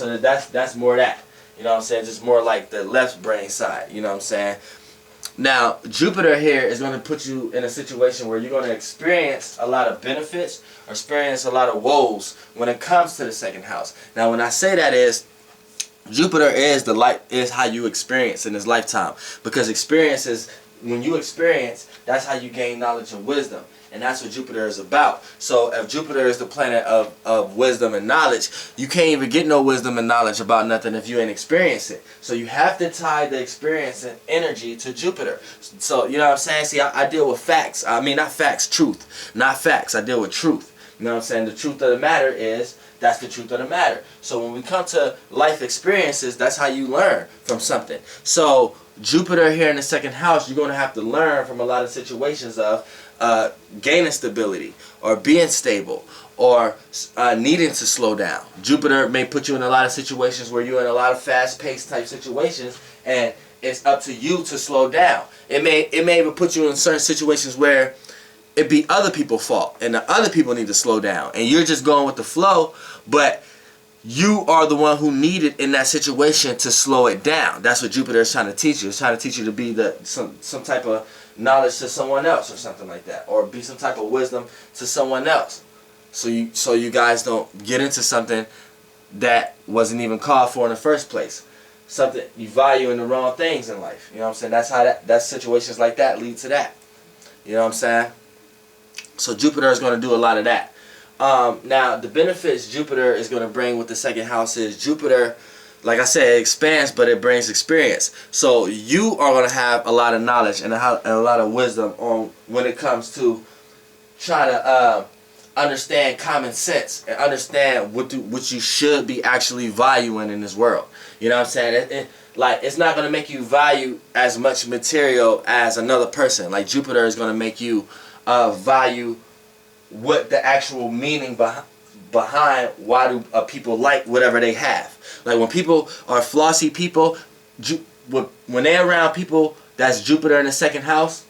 So that's more that. You know what I'm saying? Just more like the left brain side. You know what I'm saying? Now, Jupiter here is going to put you in a situation where you're going to experience a lot of benefits or experience a lot of woes when it comes to the second house. Now, when I say that is, Jupiter is is how you experience in this lifetime, because experience is, when you experience, that's how you gain knowledge and wisdom, and that's what Jupiter is about. So if Jupiter is the planet of wisdom and knowledge, you can't even get no wisdom and knowledge about nothing if you ain't experience it. So you have to tie the experience and energy to Jupiter. So you know what I'm saying? See, I deal with facts. I mean, not facts, truth. Not facts. I deal with truth. You know what I'm saying? The truth of the matter is, that's the truth of the matter. So when we come to life experiences, that's how you learn from something. So Jupiter here in the second house, you're going to have to learn from a lot of situations of gaining stability or being stable or needing to slow down. Jupiter may put you in a lot of situations where you're in a lot of fast-paced type situations, and it's up to you to slow down. It may even put you in certain situations where it be other people's fault and the other people need to slow down, and you're just going with the flow, but you are the one who needed in that situation to slow it down. That's what Jupiter is trying to teach you. It's trying to teach you to be some type of knowledge to someone else or something like that, or be some type of wisdom to someone else. So you guys don't get into something that wasn't even called for in the first place. Something you value in the wrong things in life. You know what I'm saying? That's how that situations like that lead to that. You know what I'm saying? So Jupiter is going to do a lot of that. Now, the benefits Jupiter is going to bring with the second house is Jupiter, like I said, it expands, but it brings experience. So you are going to have a lot of knowledge and a lot of wisdom on when it comes to trying to understand common sense and understand what you should be actually valuing in this world. You know what I'm saying? It's not going to make you value as much material as another person. Like Jupiter is going to make you value what the actual meaning behind why do people like whatever they have. Like when people are flossy people, when they're around people that's Jupiter in the second house,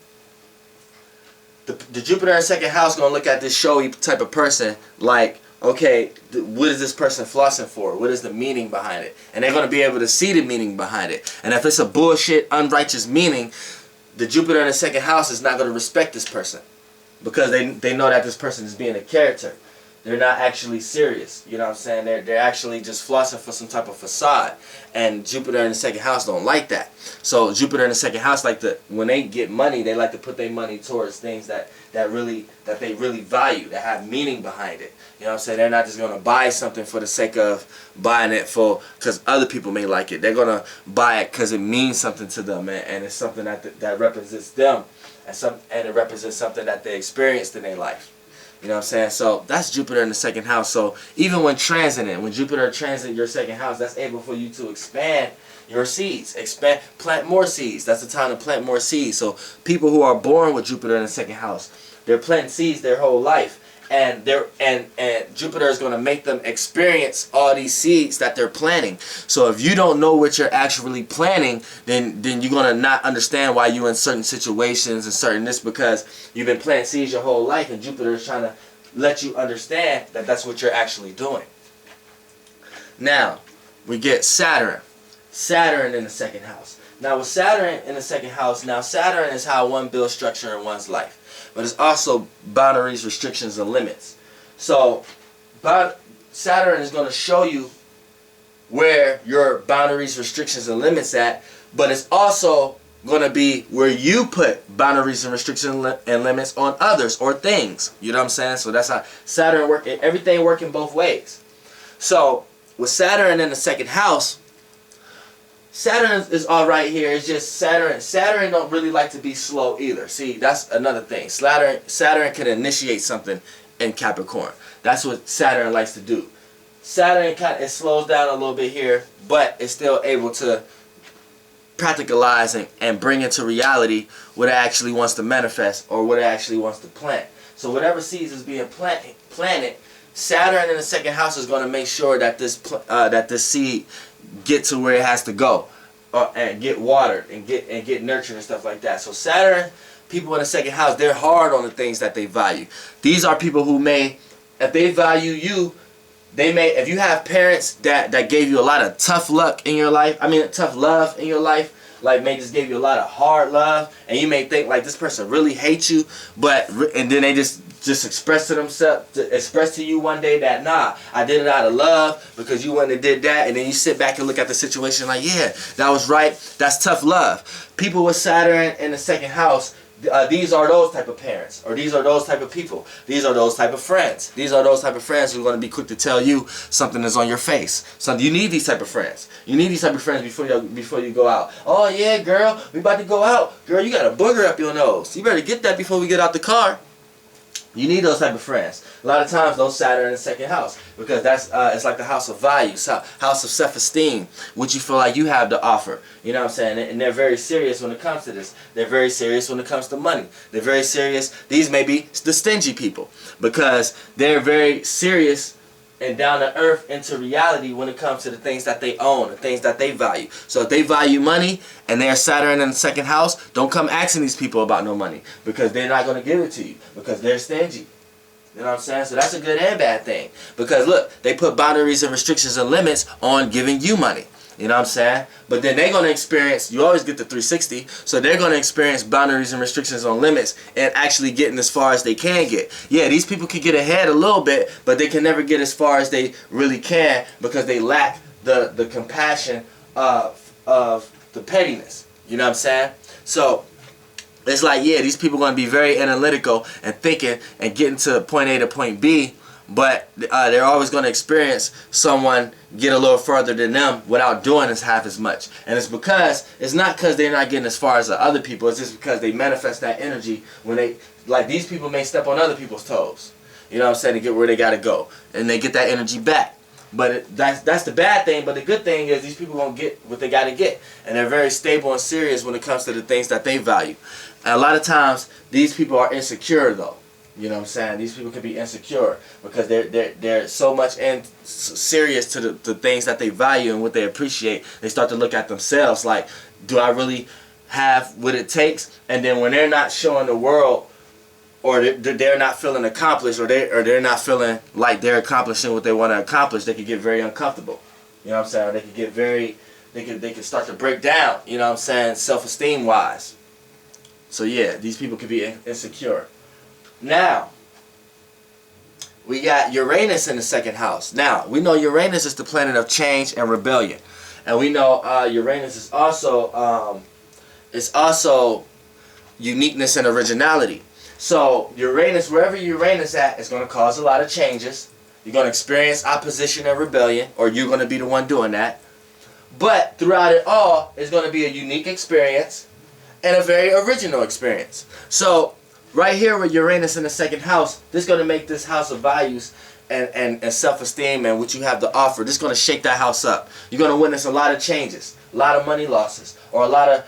the Jupiter in the second house gonna look at this showy type of person like, okay, what is this person flossing for? What is the meaning behind it? And they're gonna be able to see the meaning behind it. And if it's a bullshit, unrighteous meaning, the Jupiter in the second house is not gonna respect this person, because they know that this person is being a character. They're not actually serious. You know what I'm saying? They're actually just flossing for some type of facade. And Jupiter in the second house don't like that. So Jupiter in the second house, when they get money, they like to put their money towards things that they really value, that have meaning behind it. You know what I'm saying? They're not just gonna buy something for the sake of buying it because other people may like it. They're gonna buy it because it means something to them, and it's something that represents them, and it represents something that they experienced in their life. You know what I'm saying? So that's Jupiter in the second house. So even when transiting, when Jupiter transits your second house, that's able for you to expand your seeds. Plant more seeds. That's the time to plant more seeds. So people who are born with Jupiter in the second house, they're planting seeds their whole life. And Jupiter is going to make them experience all these seeds that they're planting. So if you don't know what you're actually planting, then you're going to not understand why you're in certain situations and certain this, because you've been planting seeds your whole life, and Jupiter is trying to let you understand that that's what you're actually doing. Now, we get Saturn. Saturn in the second house. Now with Saturn in the second house, now Saturn is how one builds structure in one's life. But it's also boundaries, restrictions, and limits. So Saturn is going to show you where your boundaries, restrictions, and limits at, but it's also going to be where you put boundaries and restrictions and limits on others or things. You know what I'm saying? So that's how Saturn works. Everything working both ways. So with Saturn in the second house, Saturn is all right here. It's just Saturn don't really like to be slow either. See, that's another thing. Saturn can initiate something in Capricorn. That's what Saturn likes to do. Saturn it slows down a little bit here, but it's still able to practicalize and bring into reality what it actually wants to manifest, or what it actually wants to plant. So whatever seeds is being planted, Saturn in the second house is going to make sure that this seed get to where it has to go, and get watered and get nurtured and stuff like that. So Saturn, people in the second house, they're hard on the things that they value. These are people who may, if they value you, if you have parents that gave you a lot of tough luck in your life, tough love in your life, like may just gave you a lot of hard love, and you may think like this person really hates you, and then they just express to you one day that, nah, I did it out of love because you went and did that, and then you sit back and look at the situation like, yeah, that was right, that's tough love. People with Saturn in the second house, these are those type of parents, or these are those type of people. These are those type of friends. These are those type of friends who are going to be quick to tell you something is on your face. You need these type of friends. You need these type of friends before you go out. Oh yeah, girl, we about to go out. Girl, you got a booger up your nose. You better get that before we get out the car. You need those type of friends. A lot of times those Saturn in the second house, because that's it's like the house of values, house of self-esteem, what you feel like you have to offer. You know what I'm saying? And they're very serious when it comes to this. They're very serious when it comes to money. They're very serious. These may be the stingy people, because they're very serious and down to earth into reality when it comes to the things that they own, the things that they value. So if they value money and they're Saturn in the second house, don't come asking these people about no money, because they're not going to give it to you, because they're stingy. You know what I'm saying? So that's a good and bad thing, because look, they put boundaries and restrictions and limits on giving you money. You know what I'm saying? But then they're going to experience, you always get the 360, so they're going to experience boundaries and restrictions on limits and actually getting as far as they can get. Yeah, these people can get ahead a little bit, but they can never get as far as they really can, because they lack the compassion of the pettiness. You know what I'm saying? So it's like, yeah, these people are going to be very analytical and thinking and getting to point A to point B, but they're always going to experience someone get a little further than them without doing as half as much. And it's not because they're not getting as far as the other people. It's just because they manifest that energy when these people may step on other people's toes. You know what I'm saying? To get where they got to go. And they get that energy back. But that's the bad thing. But the good thing is these people going to get what they got to get. And they're very stable and serious when it comes to the things that they value. And a lot of times these people are insecure though. You know what I'm saying? These people can be insecure because they're so much serious to the things that they value and what they appreciate. They start to look at themselves like, do I really have what it takes? And then when they're not showing the world, or they're not feeling accomplished, or they're not feeling like they're accomplishing what they want to accomplish, they can get very uncomfortable. You know what I'm saying? Or they can get they can start to break down. You know what I'm saying? Self-esteem wise. So yeah, these people can be insecure. Now, we got Uranus in the second house. Now, we know Uranus is the planet of change and rebellion. And we know Uranus is also uniqueness and originality. So, Uranus, wherever Uranus at, is going to cause a lot of changes. You're going to experience opposition and rebellion, or you're going to be the one doing that. But throughout it all, it's going to be a unique experience and a very original experience. So, right here with Uranus in the second house, this is going to make this house of values and self-esteem and what you have to offer. This is going to shake that house up. You're going to witness a lot of changes, a lot of money losses, or a lot of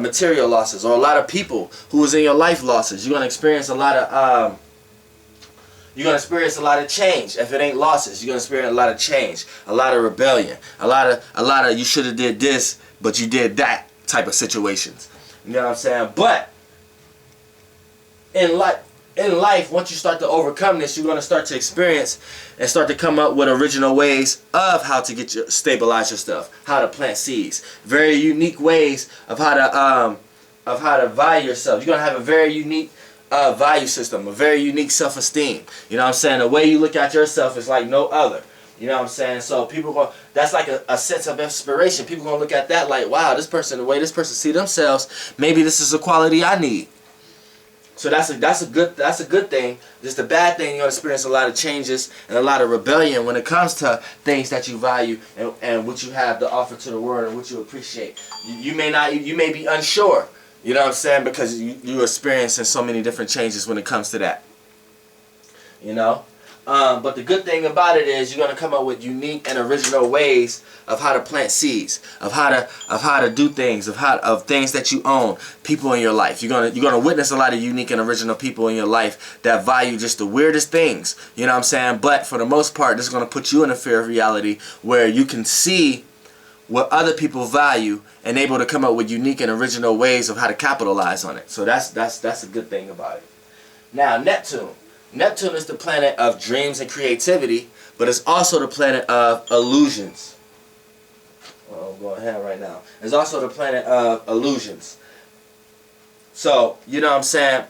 material losses, or a lot of people who was in your life losses. You're going to experience a lot of change. If it ain't losses, you're going to experience a lot of change, a lot of rebellion, a lot of you should have did this, but you did that type of situations. You know what I'm saying? But in life, once you start to overcome this, you're going to start to experience and start to come up with original ways of how to stabilize your stuff, how to plant seeds, very unique ways of how to value yourself. You're going to have a very unique value system, a very unique self-esteem. You know what I'm saying? The way you look at yourself is like no other. You know what I'm saying? So that's like a sense of inspiration. People going to look at that like, wow, the way this person see themselves, maybe this is a quality I need. So that's a good thing. Just the bad thing, you're gonna experience a lot of changes and a lot of rebellion when it comes to things that you value and what you have to offer to the world and what you appreciate. You may be unsure. You know what I'm saying? Because you're experiencing so many different changes when it comes to that. You know? But the good thing about it is you're going to come up with unique and original ways of how to plant seeds, of how to do things, of things that you own, people in your life. You're gonna witness a lot of unique and original people in your life that value just the weirdest things. You know what I'm saying? But for the most part, this is going to put you in a fear of reality where you can see what other people value and able to come up with unique and original ways of how to capitalize on it. So that's a good thing about it. Now, Neptune. Neptune is the planet of dreams and creativity, but it's also the planet of illusions. Oh, I'm going ahead right now. It's also the planet of illusions. So, you know what I'm saying?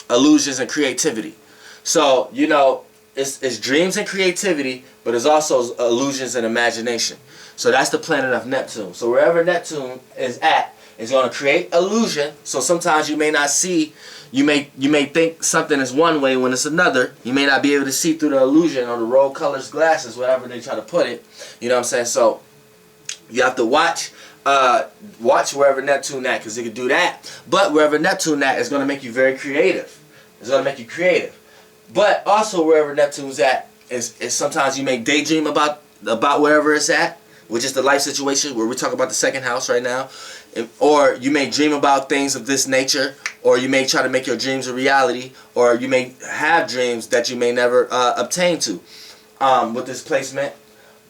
Illusions and creativity. So, you know, it's dreams and creativity, but it's also illusions and imagination. So that's the planet of Neptune. So wherever Neptune is at, it's going to create illusion. So sometimes you may not see, you may think something is one way when it's another. You may not be able to see through the illusion or the rose colors glasses, whatever they try to put it. You know what I'm saying? So you have to watch wherever Neptune at, because it can do that. But wherever Neptune at is going to make you very creative. It's going to make you creative. But also wherever Neptune's at is sometimes you may daydream about wherever it's at, which is the life situation where we talk about the second house right now. Or you may dream about things of this nature, or you may try to make your dreams a reality, or you may have dreams that you may never obtain to with this placement.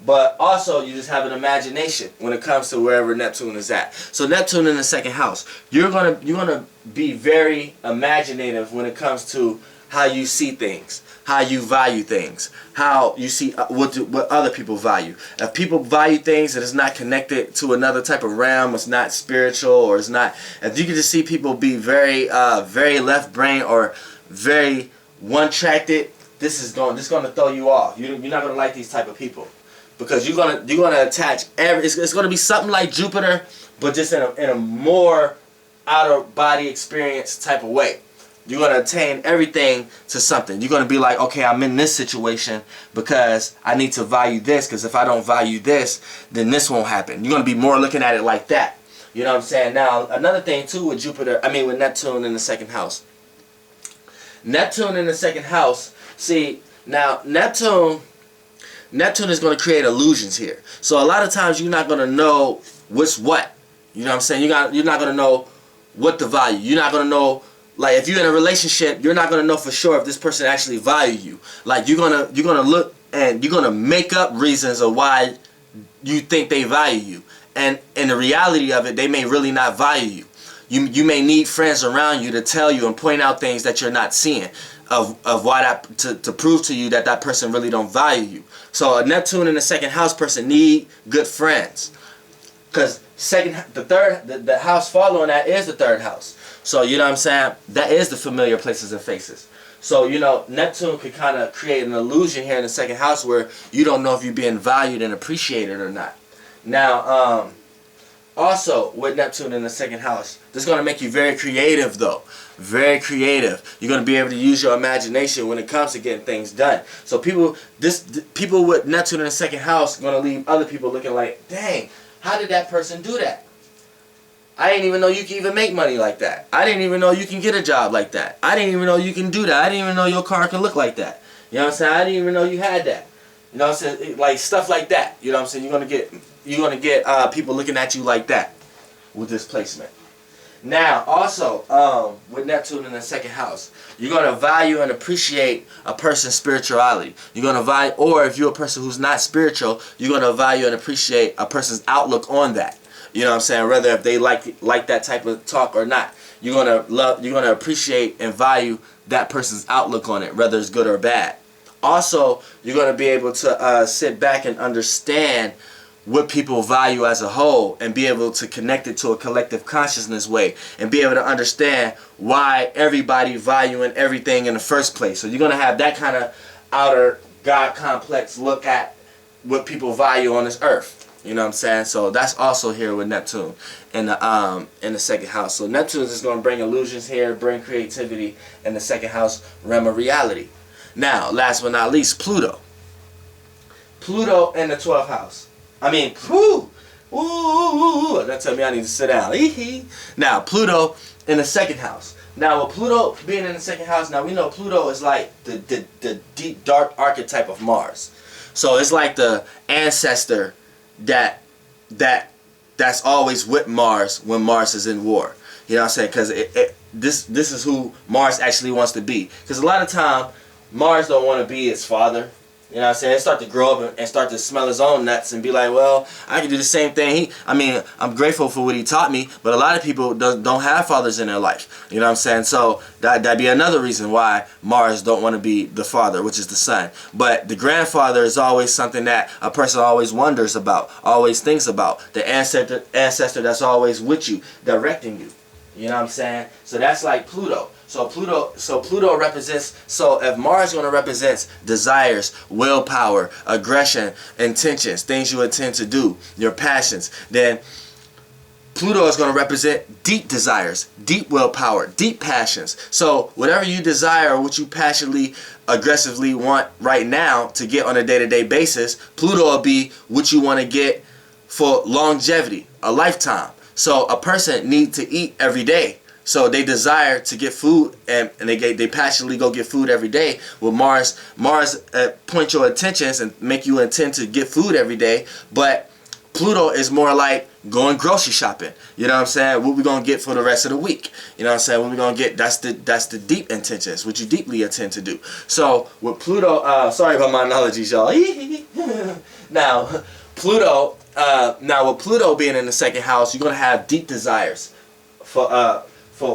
But also you just have an imagination when it comes to wherever Neptune is at. So Neptune in the second house, you're gonna be very imaginative when it comes to how you see things, how you value things, how you see what other people value. If people value things that is not connected to another type of realm, it's not spiritual, or it's not. If you can just see people be very left brain or very one-tracked, this is going to throw you off. You're not gonna like these type of people, because you're gonna attach it's gonna be something like Jupiter, but just in a more outer body experience type of way. You're going to attain everything to something. You're going to be like, okay, I'm in this situation because I need to value this, because if I don't value this, then this won't happen. You're going to be more looking at it like that. You know what I'm saying? Now, another thing too with with Neptune in the second house. Neptune in the second house, see, now Neptune is going to create illusions here. So a lot of times you're not going to know what's what. You know what I'm saying? You're not going to know what to value. You're not going to know. Like, if you're in a relationship, you're not gonna know for sure if this person actually values you. Like, you're gonna look and you're gonna make up reasons of why you think they value you. And in the reality of it, they may really not value you. You may need friends around you to tell you and point out things that you're not seeing of why to prove to you that that person really don't value you. So a Neptune in the second house person need good friends, because the house following that is the third house. So, you know what I'm saying? That is the familiar places and faces. So, you know, Neptune could kind of create an illusion here in the second house where you don't know if you're being valued and appreciated or not. Now, also with Neptune in the second house, this is going to make you very creative though. Very creative. You're going to be able to use your imagination when it comes to getting things done. So people with Neptune in the second house are going to leave other people looking like, dang, how did that person do that? I didn't even know you can even make money like that. I didn't even know you can get a job like that. I didn't even know you can do that. I didn't even know your car can look like that. You know what I'm saying? I didn't even know you had that. You know what I'm saying? Like stuff like that. You know what I'm saying? You're gonna get people looking at you like that with this placement. Now, also, with Neptune in the second house, you're gonna value and appreciate a person's spirituality. You're gonna value, or if you're a person who's not spiritual, you're gonna value and appreciate a person's outlook on that. You know what I'm saying? Whether if they like that type of talk or not, you're gonna appreciate and value that person's outlook on it, whether it's good or bad. Also, you're gonna be able to sit back and understand what people value as a whole, and be able to connect it to a collective consciousness way, and be able to understand why everybody valuing everything in the first place. So you're gonna have that kind of outer God complex look at what people value on this earth. You know what I'm saying? So that's also here with Neptune in the second house. So Neptune is going to bring illusions here, bring creativity in the second house realm of reality. Now, last but not least, Pluto. Pluto in the 12th house. I mean, that tell me I need to sit down. Now, Pluto in the second house. Now, with Pluto being in the second house, now we know Pluto is like the deep, dark archetype of Mars. So it's like the ancestor that's always with Mars when Mars is in war. You know what I'm saying? Because this is who Mars actually wants to be. Because a lot of time Mars don't want to be its father. You know what I'm saying? Start to grow up and start to smell his own nuts and be like, well, I can do the same thing. I mean, I'm grateful for what he taught me, but a lot of people don't have fathers in their life. You know what I'm saying? So that'd be another reason why Mars don't want to be the father, which is the son. But the grandfather is always something that a person always wonders about, always thinks about. The ancestor that's always with you, directing you. You know what I'm saying? So that's like Pluto. So Pluto represents, so if Mars is going to represent desires, willpower, aggression, intentions, things you intend to do, your passions, then Pluto is going to represent deep desires, deep willpower, deep passions. So whatever you desire or what you passionately, aggressively want right now to get on a day-to-day basis, Pluto will be what you want to get for longevity, a lifetime. So a person needs to eat every day. So they desire to get food, and they passionately go get food every day. Well, Mars point your attentions and make you intend to get food every day. But Pluto is more like going grocery shopping. You know what I'm saying? What we gonna get for the rest of the week? You know what I'm saying? What we gonna get? That's the deep intentions, what you deeply intend to do. So with Pluto, sorry about my analogies, y'all. Now Pluto, with Pluto being in the second house, you're gonna have deep desires for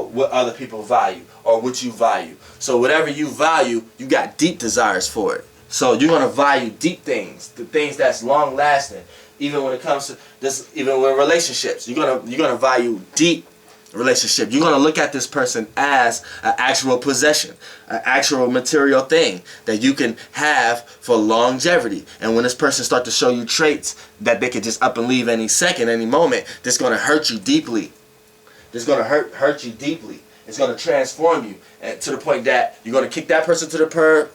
what other people value or what you value. So whatever you value, you got deep desires for it. So you're gonna value deep things, the things that's long lasting. Even when it comes to this, even with relationships, you're gonna value deep relationship. You're gonna look at this person as an actual possession, an actual material thing that you can have for longevity. And when this person starts to show you traits that they could just up and leave any second, any moment, that's gonna hurt you deeply. It's going to hurt you deeply. It's going to transform you to the point that you're going to kick that person to the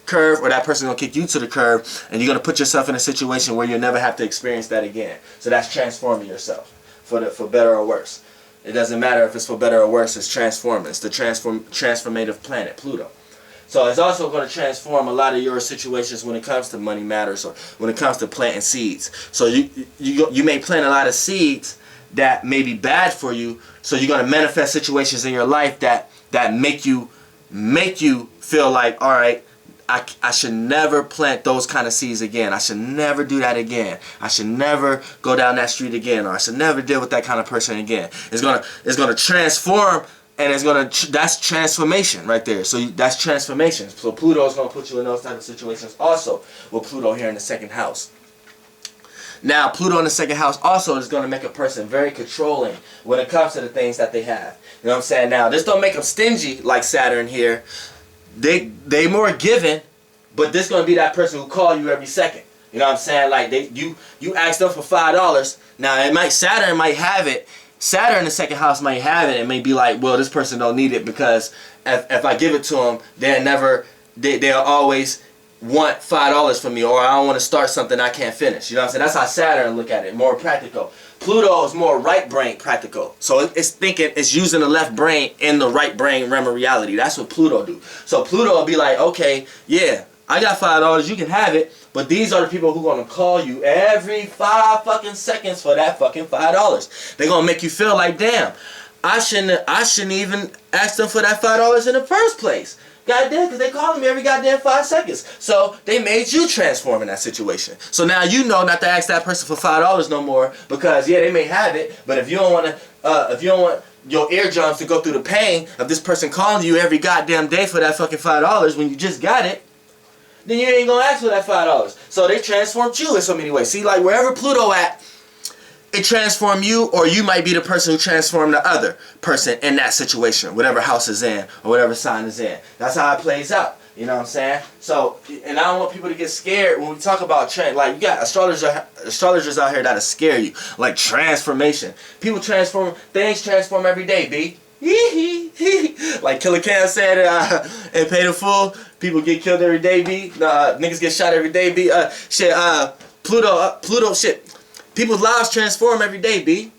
curve, or that person going to kick you to the curve, and you're going to put yourself in a situation where you'll never have to experience that again. So that's transforming yourself for better or worse. It doesn't matter if it's for better or worse. It's transforming. It's the transformative planet, Pluto. So it's also going to transform a lot of your situations when it comes to money matters, or when it comes to planting seeds. So you may plant a lot of seeds that may be bad for you, so you're going to manifest situations in your life that make you feel like, all right, I should never plant those kind of seeds again. I should never do that again. I should never go down that street again, or I should never deal with that kind of person again. It's gonna transform, and that's transformation right there. So that's transformation. So Pluto is gonna put you in those type of situations also, with Pluto here in the second house. Now, Pluto in the second house also is going to make a person very controlling when it comes to the things that they have. You know what I'm saying? Now, this don't make them stingy like Saturn here. They more giving, but this going to be that person who call you every second. You know what I'm saying? Like you ask them for $5. Now, Saturn might have it. Saturn in the second house might have it and may be like, well, this person don't need it because if I give it to them, they'll always want $5 from me, or I don't want to start something I can't finish. You know what I'm saying? That's how Saturn look at it, more practical. Pluto is more right brain practical. So it's using the left brain in the right brain realm of reality. That's what Pluto do. So Pluto will be like, okay, yeah, I got $5, you can have it, but these are the people who gonna call you every 5 fucking seconds for that fucking $5. They're gonna make you feel like, damn, I shouldn't even ask them for that $5 in the first place. Goddamn, because they calling me every goddamn 5 seconds. So they made you transform in that situation. So now you know not to ask that person for $5 no more, because yeah, they may have it, but if you don't want your eardrums to go through the pain of this person calling you every goddamn day for that fucking $5 when you just got it, then you ain't gonna ask for that $5. So they transformed you in so many ways. See, like wherever Pluto at, it transformed you, or you might be the person who transformed the other person in that situation, whatever house is in or whatever sign is in. That's how it plays out. You know what I'm saying? So, and I don't want people to get scared when we talk about like you got astrologers out here that'll scare you, like transformation. People transform, things transform every day, B. Like Killer Cam said in Pt2, people get killed every day, B. Niggas get shot every day, B. Pluto, shit. People's lives transform every day, B.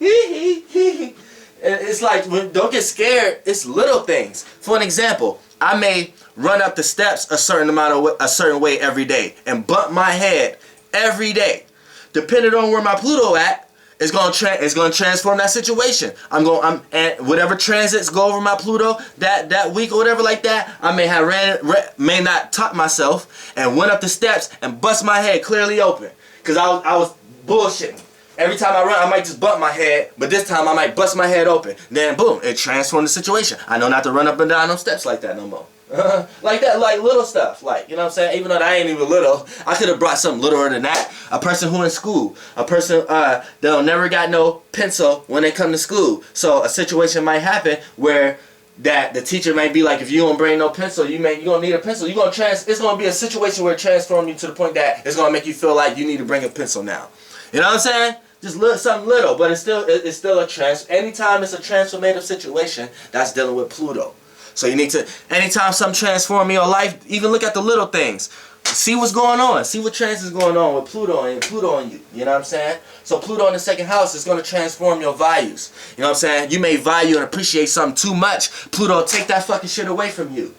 It's like, don't get scared. It's little things. For an example, I may run up the steps a certain way every day and bump my head every day. Depending on where my Pluto at, it's gonna transform that situation. And whatever transits go over my Pluto that week or whatever like that, I may not taught myself and went up the steps and bust my head clearly open, cause I was bullshitting. Every time I run, I might just bump my head, but this time I might bust my head open. Then boom, it transformed the situation. I know not to run up and down those steps like that no more. Like that, like little stuff, like, you know what I'm saying? Even though that ain't even little, I could have brought something littler than that. A person who in school, a person that'll never got no pencil when they come to school. So a situation might happen where that the teacher may be like, if you don't bring no pencil, you gonna need a pencil. It's gonna be a situation where it transforms you to the point that it's gonna make you feel like you need to bring a pencil now. You know what I'm saying? Just something little, but it's still anytime it's a transformative situation, that's dealing with Pluto. So you need to, anytime something transforms your life, even look at the little things. See what's going on. See what trans is going on with Pluto and you. You know what I'm saying? So Pluto in the second house is going to transform your values. You know what I'm saying? You may value and appreciate something too much. Pluto will take that fucking shit away from you.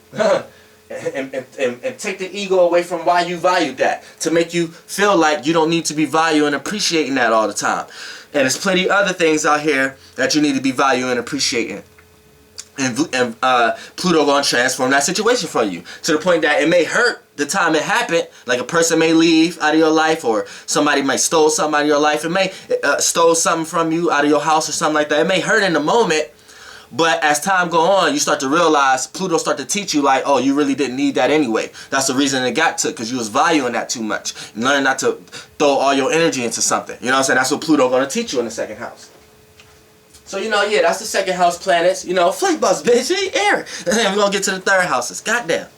and take the ego away from why you value that, to make you feel like you don't need to be valuing and appreciating that all the time. And there's plenty of other things out here that you need to be valuing and appreciating. And Pluto gonna transform that situation for you to the point that it may hurt the time it happened. Like a person may leave out of your life, or somebody might stole something out of your life. It may stole something from you out of your house or something like that. It may hurt in the moment. But as time go on, you start to realize, Pluto start to teach you like, oh, you really didn't need that anyway. That's the reason it got took, because you was valuing that too much. You learn not to throw all your energy into something. You know what I'm saying? That's what Pluto going to teach you in the second house. So, you know, yeah, that's the second house planets. You know, flake bus, bitch. Hey, Eric. And then we're going to get to the third houses. Goddamn.